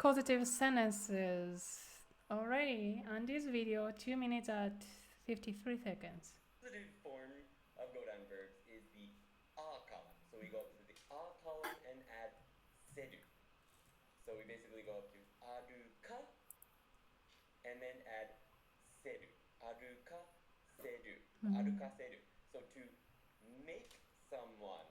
causative sentences already on this video, 2 minutes at 53 seconds. Causative form of go down verbs is the a column. So we go up to the a column and add seru. So we basically go up to aruka and then add seru. Aruka seru. Aruka seru. So to make someone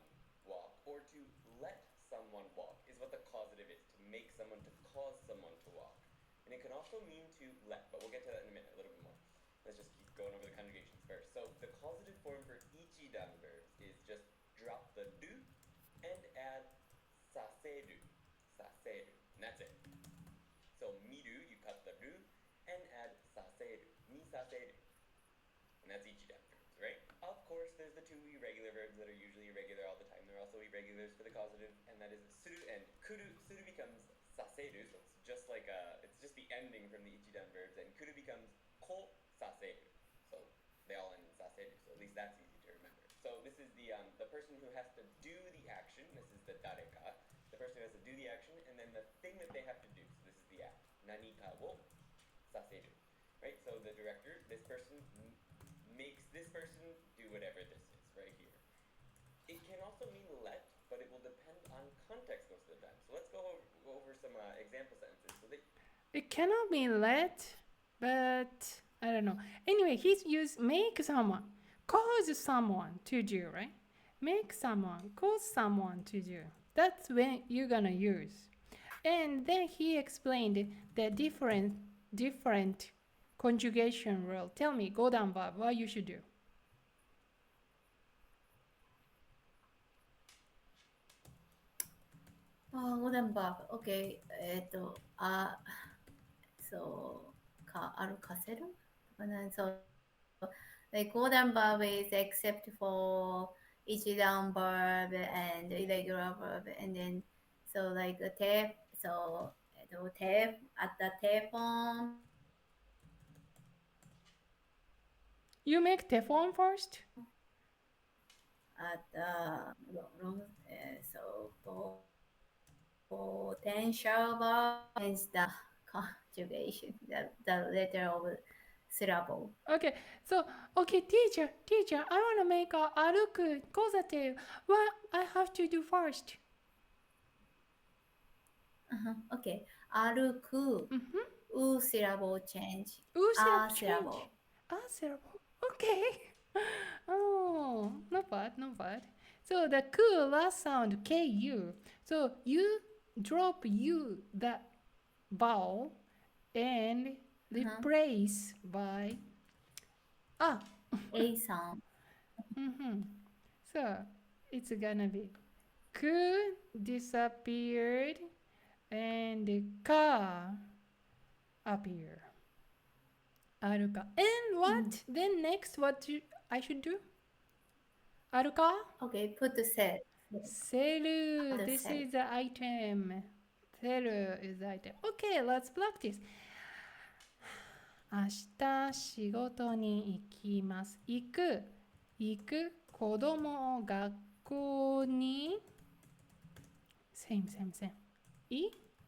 walk or to let someone walk is what the causative is. To make someone, to cause someone to walk. And it can also mean to let, but we'll get to that in a minute, a little bit more. Let's just keep going over the conjugations first. So the causative form for ichidan verbs is just drop the do and add saseru. Saseru. And that's it. So miru, you cut the do and add saseru. Ni saseru. And that's ichidan verbs, right? Of course, there's the two irregular verbs that are usually irregular all the time. They're also irregulars for the causative, and that is suru and kuru. Suru becomes saseru, so it's just like it's just the ending from the ichidan verbs, and kuru becomes ko saseru. So they all end in saseru, so at least that's easy to remember. So this is the person who has to do the action. This is the dareka. The person who has to do the action, and then the thing that they have to do. So this is the act. Nanika wo saseru. Right? So the director, this person makes this person do whatever this is right here. It can also mean let, but it will depend on context most of the time. So let's go over some example sentences. So It cannot be let, but I don't know. Anyway, he's used make someone, cause someone to do, right? Make someone, cause someone to do. That's when you're gonna use. And then he explained the different conjugation rule. Tell me, go down verb, what you should do. Go down verb. Okay. So, arukaseru? So, the go down verb is except for ichidan verb and irregular verb, and then so like a tap. So, tap at the telephone. You make telephone first? At wrong. So potential verb is the conjugation, the letter of syllable. Okay, so teacher, I want to make a aruku causative. What I have to do first? Okay, aruku. U syllable change. U syllable A syllable. A syllable. Okay. Oh, not bad, not bad. So the ku last sound ku. So you drop you that vowel and replace by a. A sound. So it's gonna be ku disappeared and ka appear. Aruka. And what? Then next, what I should do? Aruka? Okay, put the set. Seru. The This set. is the item. Seru is the item. Okay, let's practice. 明日仕事に行きます。行く子供を学校に same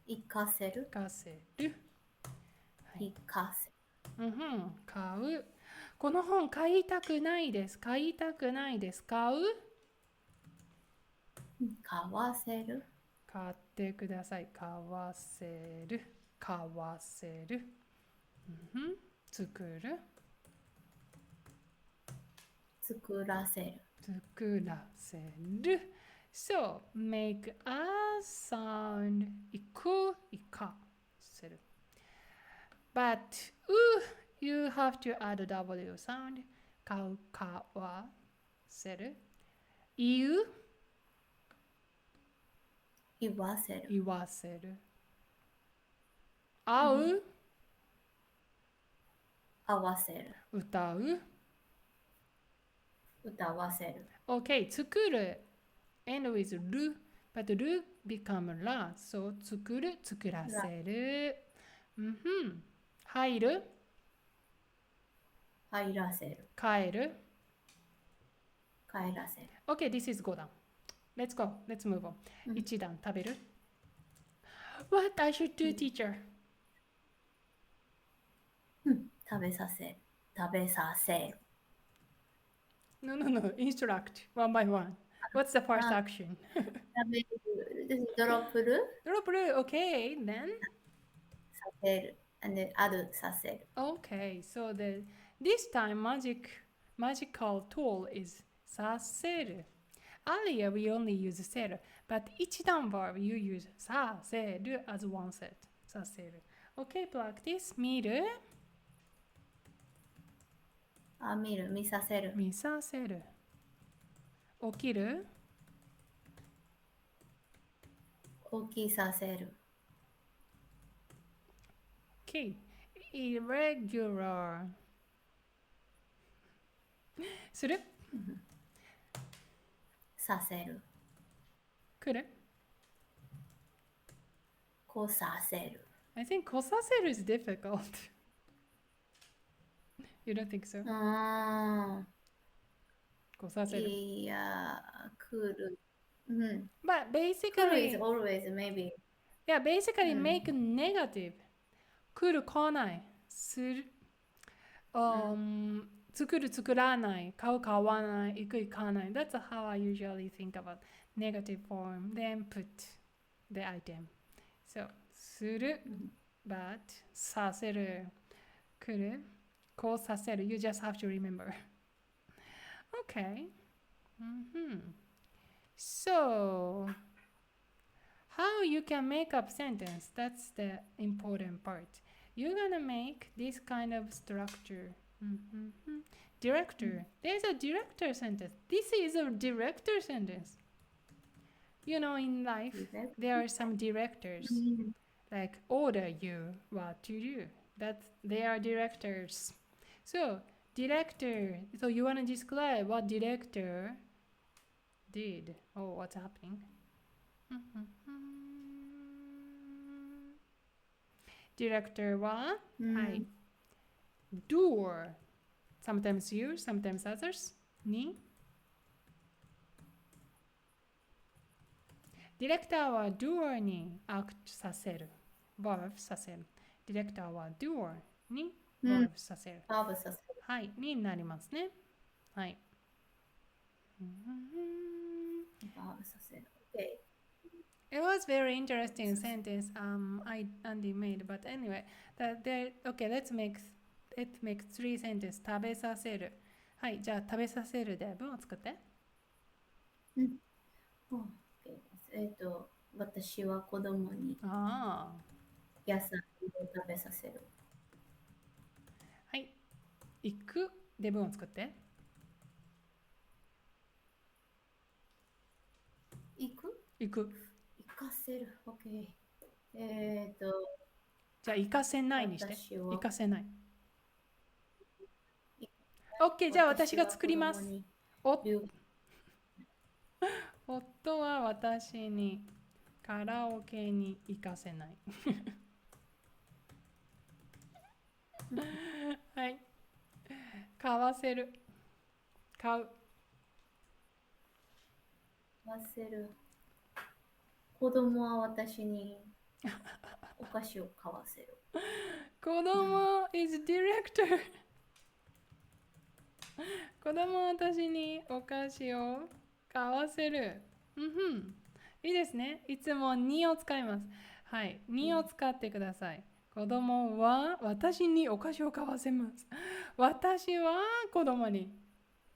行かせる。行かせる。行かせる。買う。この本買いたくないです。買いたくないです。買う。買わせる。買ってください。買わせる。買わせる。作る。作らせる。作らせる。So, make a sound 行く、行かせる。But, you have to add a W sound. 買う、買わせる。言う、言わせる。言わせる。会う、合わせる。歌う。歌わせる。Okay, 作る end with る but る become ら so 作る、作らせる。入る、入らせる。帰る。帰らせる。Okay, this is go down. Let's go. Let's move on. 一段食べる。What I should do, teacher? 食べさせる。食べさせる。 No, no, no. Instruct one by one. What's the first action? 食べる。ドロップる Drop blue. Okay, then. させる。and then あるさせる。 Okay, so this time magical tool is させる. Earlier we only use せる, but each down verb you use させる as one set. させる. Okay, practice. 見るあ、見る。見させる。見させる。起きる起きさせる。 Okay. Irregular. するさせる。来るこさせる。 I think 来させる is difficult. You don't think so? 来させる。いや、来る。But But Kuru is basically, always maybe. yeah, basically make negative. 来る来ないする、作る作らない買う買わない行く行かない That's how I usually think about negative form. Then put the item. So する but させる来るこうさせる You just have to remember. Okay. So how you can make up sentence, that's the important part. You're gonna make this kind of structure. Director. There's a director sentence. This is a director sentence. You know, in life, there are some directors like order you what to do. That they are directors. So director. So you wanna describe what director did. Oh, what's happening? Director は、はい。Door. Sometimes you, sometimes others. に。ディレクターは door に act させる。verb させる。ディレクターは door に verb させる。verb させる。はい。になりますね。はい。verb させる。Okay. It was very interesting sentence Andy made, but anyway, okay, let's make three sentences. 食べさせる。はい、じゃあ食べさせるで文を作って。私は子供に野菜を食べさせる。はい、行くで文を作って。行く行く。行かせる。OK。じゃあ行かせないにして。行かせない。OK、じゃあ私が作ります。夫は私にカラオケに行かせない。はい。買わせる。買う。買わせる。子供は私にお菓子を買わせる。子供 is director. 子供は私にお菓子を買わせる。いいですね。いつもにを使います。はい。にを使ってください。子供は私にお菓子を買わせます。私は子供に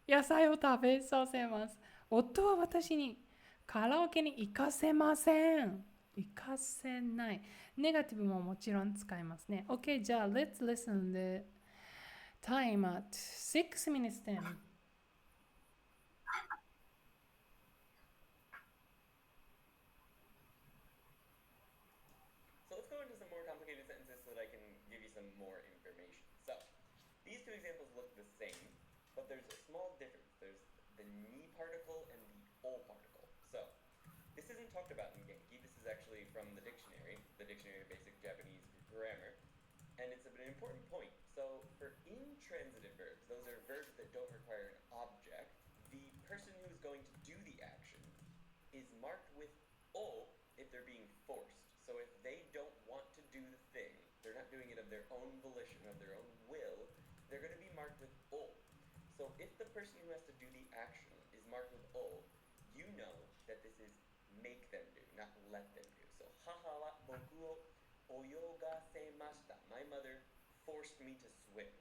野菜を食べさせます。夫は私にカラオケに行かせません。行かせない。ネガティブももちろん使いますね。OK、じゃあ、let's listen the time at 6 minutes 10. So let's go into some more complicated sentences so that I can give you some more information. So, these two examples look the same, but there's a small difference. There's the ni particle and the o particle. So, this isn't talked about in Genki. This is actually from the Dictionary of Basic Japanese Grammar, and it's an important point. So, for intransitive verbs, those are verbs that don't require an object, the person who's going to do the action is marked with o if they're being forced. So if they don't want to do the thing, they're not doing it of their own volition, of their own will, they're going to be marked with o. So if the person who has to do the action is marked with o, you know that this is make them do, not let them do. So haha wa boku o oyogasemashita. My mother forced me to swim.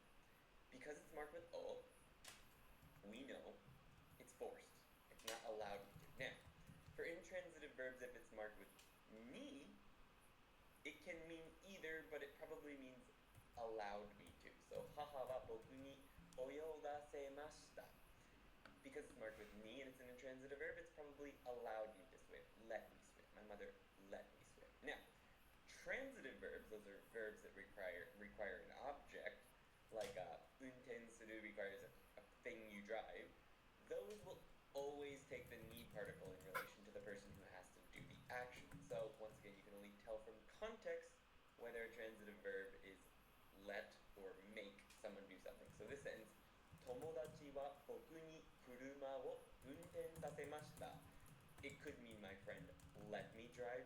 Because it's marked with o, we know it's forced. It's not allowed me to. Now, for intransitive verbs, if it's marked with ni, it can mean either, but it probably means allowed me to. So haha wa boku ni oyogasemashita. Because it's marked with ni and it's an intransitive verb, it's probably allowed me to swim, let me swim. My mother let me swim. Now, transitive verbs, those are verbs that require an object, like unten suru requires a thing you drive. Those will always take the ni particle in relation to the person who has to do the action. So once again, you can only tell from context whether a transitive verb is let or make someone do something. So this sentence, 友達は僕に車を運転させました. It could mean my friend let me drive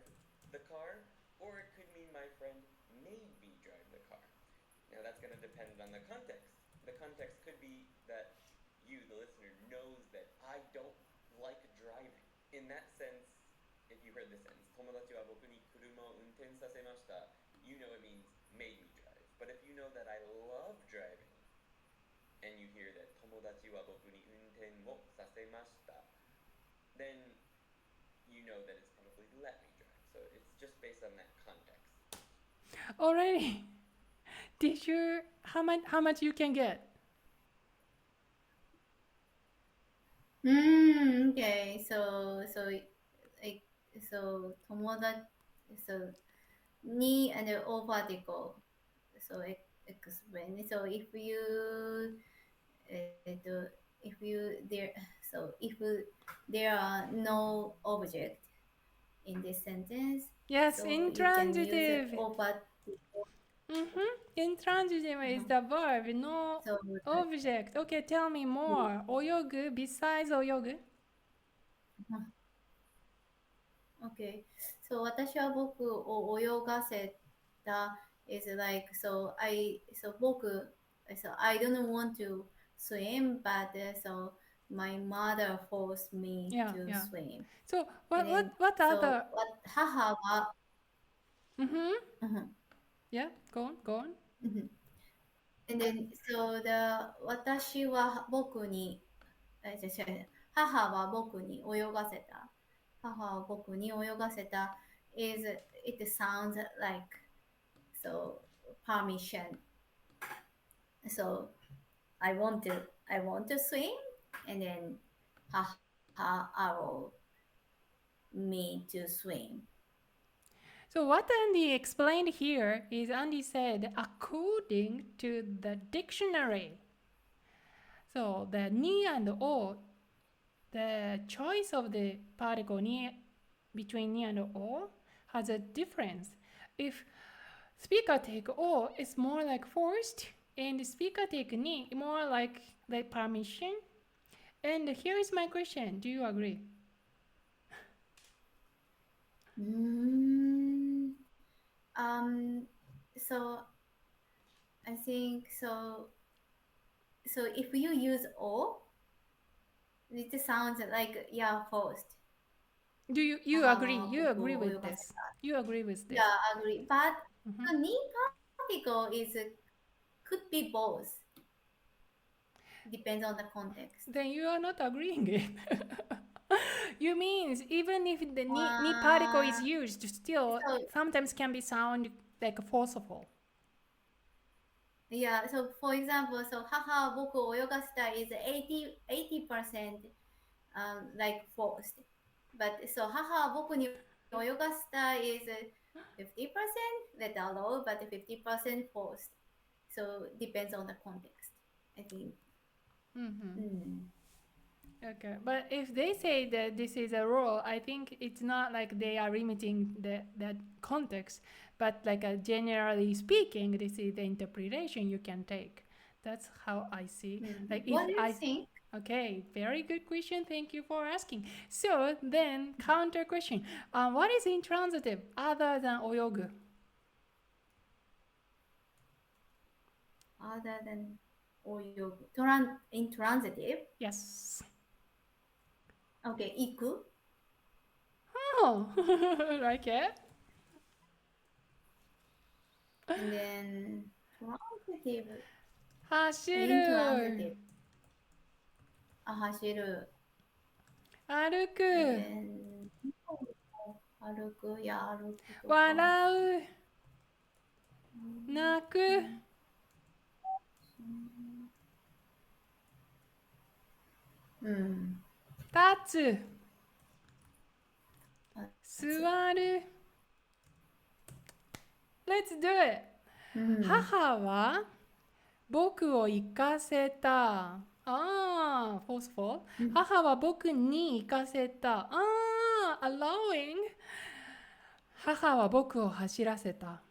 the car, or it could mean my friend made me drive the car. Now that's going to depend on the context. The context could be that you, the listener, knows that I don't like driving. In that sense, if you heard the sentence, 友達は僕に車を運転させました, you know it means made me drive. But if you know that I love driving, and you hear that 友達は僕に運転をさせました, then you know that it's probably let me drive. So it's just based on that context. Already. Did you how much you can get? Okay. So 友達 so ni and o particle. So explain. So if you if there are no object in this sentence, Yes, so you can use intransitive. o particle. Intransitive is the verb, no So object. Okay, tell me more. Oyogu besides oyogu? Okay. So 私は僕を泳がせた is like so I don't want to swim, but so my mother forced me Yeah, to yeah. swim. So And then, what so other? what 母は Yeah, go on. And then so the 私は僕に母は僕に泳がせた。母は僕に泳がせた is it sounds like so permission. So I want to swim, and then haha allow me to swim. So what Andy explained here is Andy said according to the dictionary. So the ni and o, the choice of the particle ni between ni and o has a difference. If speaker take o, it's more like forced, and speaker take ni more like the permission. And here is my question: do you agree? So I think so. So if you use o, it sounds like forced. Do you agree? You agree with this? You agree with this? Yeah, I agree. But the ni particle could be both. Depends on the context. Then you are not agreeing it. You means even if the ni particle is used, still sometimes can be sound like forceful. Yeah, so for example, so haha boku o oyogashita is 80% like forced. But so haha boku ni oyogashita is 50% let alone, but 50% forced. So depends on the context, I think. Okay, but if they say that this is a rule, I think it's not like they are limiting that context, but like generally speaking, this is the interpretation you can take. That's how I see. Like What if do you think? Okay, very good question. Thank you for asking. So then, counter question. What is intransitive other than 泳ぐ? Other than 泳ぐ。intransitive? Yes. Okay, 行く Oh, like it? and then transitive, 走る intransitive. 走る。歩く then 歩く、いや、歩くとか。笑う泣くうん。立つ座る Let's do it! 母は僕を行かせた。forceful. 母は僕に行かせた。allowing. 母は僕を走らせた。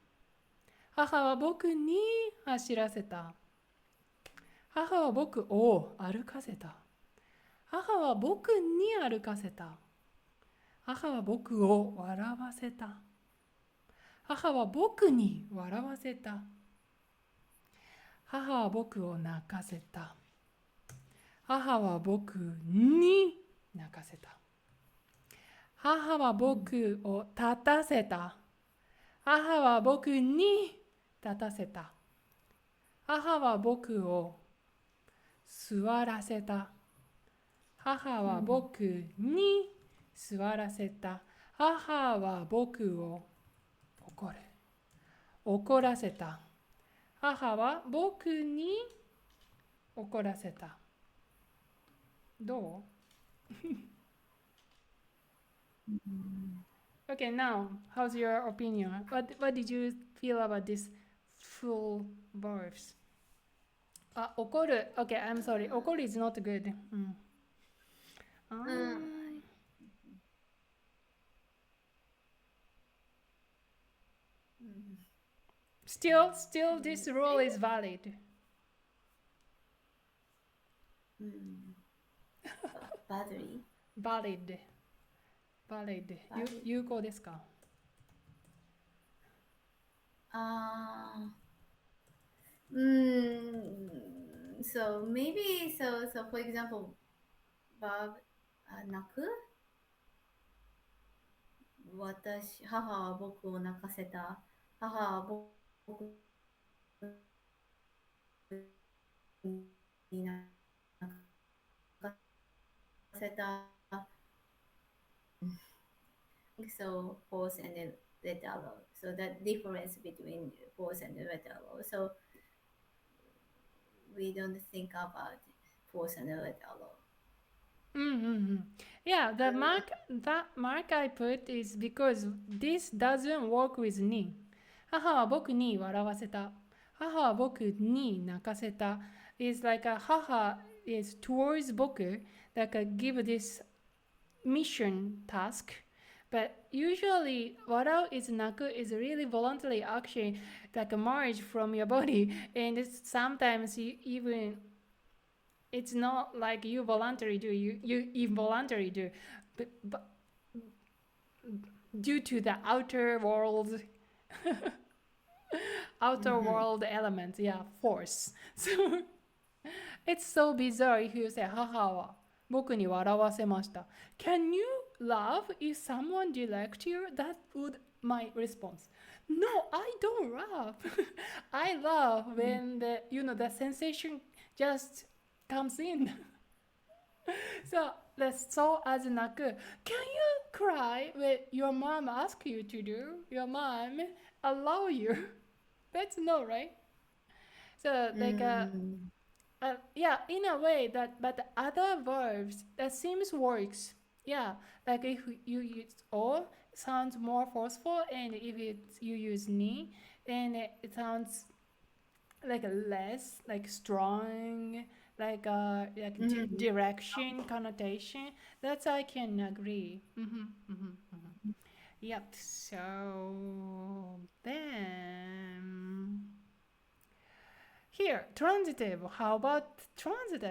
母は僕に走らせた。母は僕を歩かせた。母は僕に歩かせた。母は僕を笑わせた。母は僕に笑わせた。母は僕を泣かせた。母は僕に泣かせた。母は僕を立たせた。母は僕に立たせた。母は僕を座らせた。母は僕に座らせた。母は僕を怒らせた。母は僕に怒らせた。どう？Okay, now, how's your opinion? What did you feel about this full verbs? 怒る。Okay, I'm sorry. 怒る is not good. Still, this rule is valid. Valid. 有効ですか？ So maybe so for example verb 泣く母は僕を泣かせた。母は僕に泣かせた。So force and then letter row. So that difference between force and letter row. So we don't think about force and letter row. Yeah, that mark I put is because this doesn't work with に。母は僕に笑わせた。母は僕に泣かせた。It's like a 母 is towards 僕, like a give this mission task. But usually, 笑う is 泣く is really voluntary action, like a merge from your body. And sometimes even it's not like you voluntarily do, you involuntarily do. But due to the outer world world elements, force. So it's so bizarre if you say 母は僕に笑わせました。Can you laugh if someone direct you? That would my response. No, I don't laugh. I laugh when the sensation just comes in. So let's as 泣く. Can you cry when your mom asks you to do? Your mom allow you? That's no, right? So like in a way but other verbs that seems works. Yeah, like if you use o sounds more forceful, and if you use ni, then it sounds like less like strong, like direction connotation. That's I can agree. Yep. So then here transitive. How about transitive?